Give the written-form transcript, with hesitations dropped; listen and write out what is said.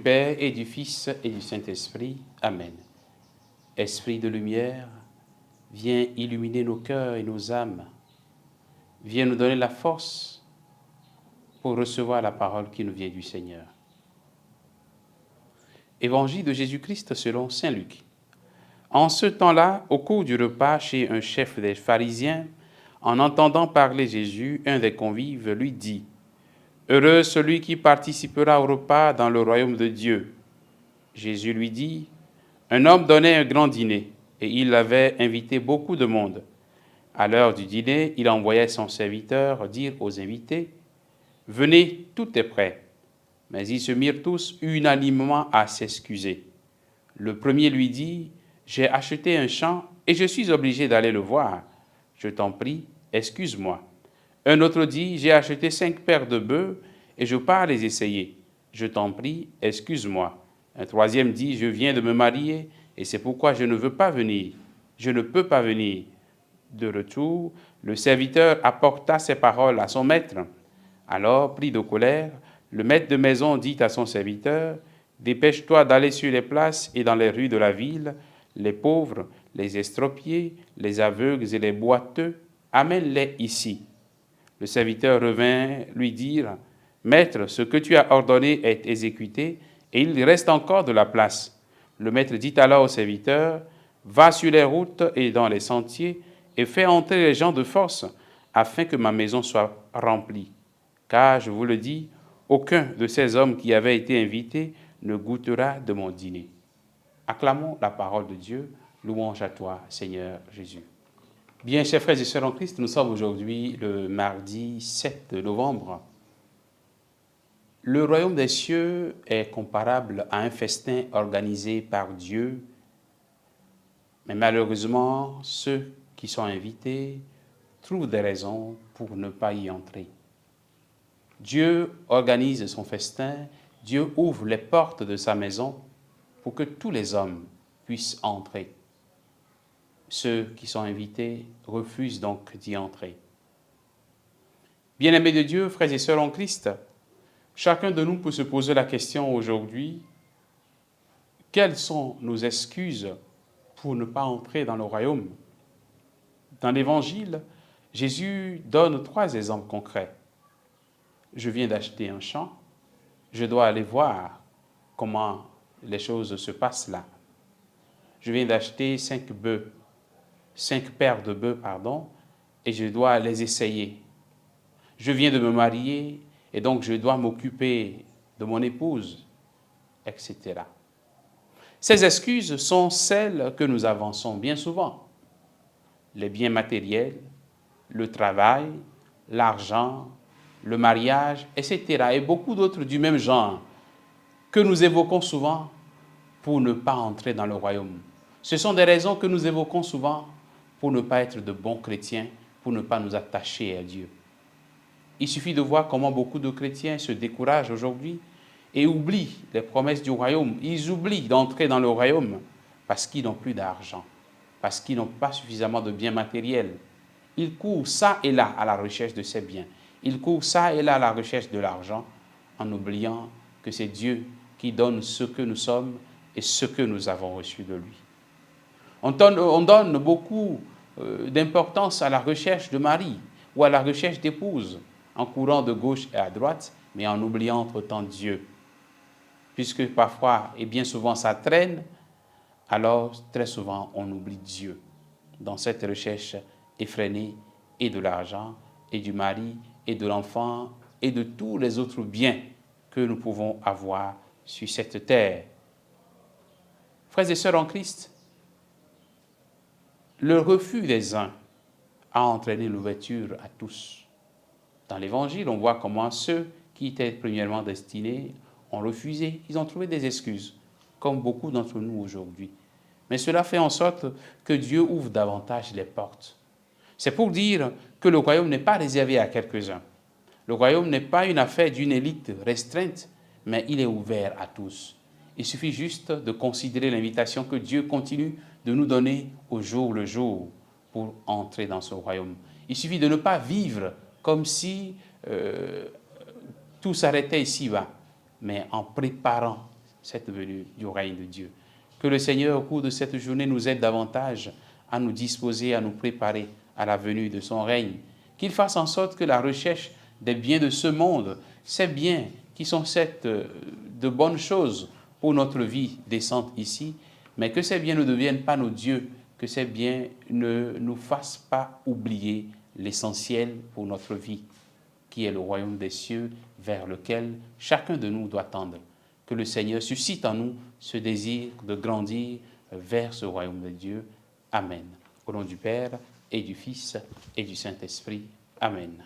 Père et du Fils et du Saint-Esprit. Amen. Esprit de lumière, viens illuminer nos cœurs et nos âmes. Viens nous donner la force pour recevoir la parole qui nous vient du Seigneur. Évangile de Jésus-Christ selon saint Luc. En ce temps-là, au cours du repas chez un chef des pharisiens, en entendant parler Jésus, un des convives lui dit « Heureux celui qui participera au repas dans le royaume de Dieu. » Jésus lui dit « Un homme donnait un grand dîner, et il avait invité beaucoup de monde. À l'heure du dîner, il envoyait son serviteur dire aux invités « Venez, tout est prêt. » Mais ils se mirent tous unanimement à s'excuser. Le premier lui dit « J'ai acheté un champ et je suis obligé d'aller le voir. Je t'en prie, excuse-moi. » Un autre dit « J'ai acheté 5 paires de bœufs et je pars les essayer. Je t'en prie, excuse-moi. » Un troisième dit « Je viens de me marier et c'est pourquoi je ne veux pas venir. Je ne peux pas venir. » De retour, le serviteur apporta ces paroles à son maître. Alors, pris de colère, le maître de maison dit à son serviteur « Dépêche-toi d'aller sur les places et dans les rues de la ville, les pauvres, les estropiés, les aveugles et les boiteux, amène-les ici. » Le serviteur revint lui dire « Maître, ce que tu as ordonné est exécuté, et il reste encore de la place. » Le maître dit alors au serviteur « Va sur les routes et dans les sentiers, et fais entrer les gens de force, afin que ma maison soit remplie. Car, je vous le dis, aucun de ces hommes qui avaient été invités ne goûtera de mon dîner. » Acclamons la parole de Dieu. Louange à toi, Seigneur Jésus. Bien, chers frères et sœurs en Christ, nous sommes aujourd'hui le mardi 7 novembre. Le royaume des cieux est comparable à un festin organisé par Dieu, mais malheureusement, ceux qui sont invités trouvent des raisons pour ne pas y entrer. Dieu organise son festin, Dieu ouvre les portes de sa maison pour que tous les hommes puissent entrer. Ceux qui sont invités refusent donc d'y entrer. Bien-aimés de Dieu, frères et sœurs en Christ, chacun de nous peut se poser la question aujourd'hui, quelles sont nos excuses pour ne pas entrer dans le royaume? Dans l'Évangile, Jésus donne 3 exemples concrets. Je viens d'acheter un champ, je dois aller voir comment les choses se passent là. Je viens d'acheter 5 paires de bœufs, et je dois les essayer. Je viens de me marier et donc je dois m'occuper de mon épouse, etc. Ces excuses sont celles que nous avançons bien souvent. Les biens matériels, le travail, l'argent, le mariage, etc. et beaucoup d'autres du même genre que nous évoquons souvent pour ne pas entrer dans le royaume. Ce sont des raisons que nous évoquons souvent pour ne pas être de bons chrétiens, pour ne pas nous attacher à Dieu. Il suffit de voir comment beaucoup de chrétiens se découragent aujourd'hui et oublient les promesses du royaume. Ils oublient d'entrer dans le royaume parce qu'ils n'ont plus d'argent, parce qu'ils n'ont pas suffisamment de biens matériels. Ils courent ça et là à la recherche de ces biens. Ils courent ça et là à la recherche de l'argent en oubliant que c'est Dieu qui donne ce que nous sommes et ce que nous avons reçu de lui. On donne beaucoup d'importance à la recherche de mari ou à la recherche d'épouse, en courant de gauche et à droite, mais en oubliant entre-temps Dieu. Puisque parfois, et bien souvent, ça traîne, alors très souvent, on oublie Dieu dans cette recherche effrénée et de l'argent, et du mari, et de l'enfant, et de tous les autres biens que nous pouvons avoir sur cette terre. Frères et sœurs en Christ, le refus des uns a entraîné l'ouverture à tous. Dans l'Évangile, on voit comment ceux qui étaient premièrement destinés ont refusé, ils ont trouvé des excuses, comme beaucoup d'entre nous aujourd'hui. Mais cela fait en sorte que Dieu ouvre davantage les portes. C'est pour dire que le royaume n'est pas réservé à quelques-uns. Le royaume n'est pas une affaire d'une élite restreinte, mais il est ouvert à tous. Il suffit juste de considérer l'invitation que Dieu continue de nous donner au jour le jour pour entrer dans ce royaume. Il suffit de ne pas vivre comme si tout s'arrêtait ici-bas, mais en préparant cette venue du règne de Dieu. Que le Seigneur, au cours de cette journée, nous aide davantage à nous disposer, à nous préparer à la venue de son règne. Qu'il fasse en sorte que la recherche des biens de ce monde, ces biens qui sont de bonnes choses pour notre vie décente ici, mais que ces biens ne deviennent pas nos dieux, que ces biens ne nous fassent pas oublier l'essentiel pour notre vie, qui est le royaume des cieux vers lequel chacun de nous doit tendre. Que le Seigneur suscite en nous ce désir de grandir vers ce royaume de Dieu. Amen. Au nom du Père et du Fils et du Saint-Esprit. Amen.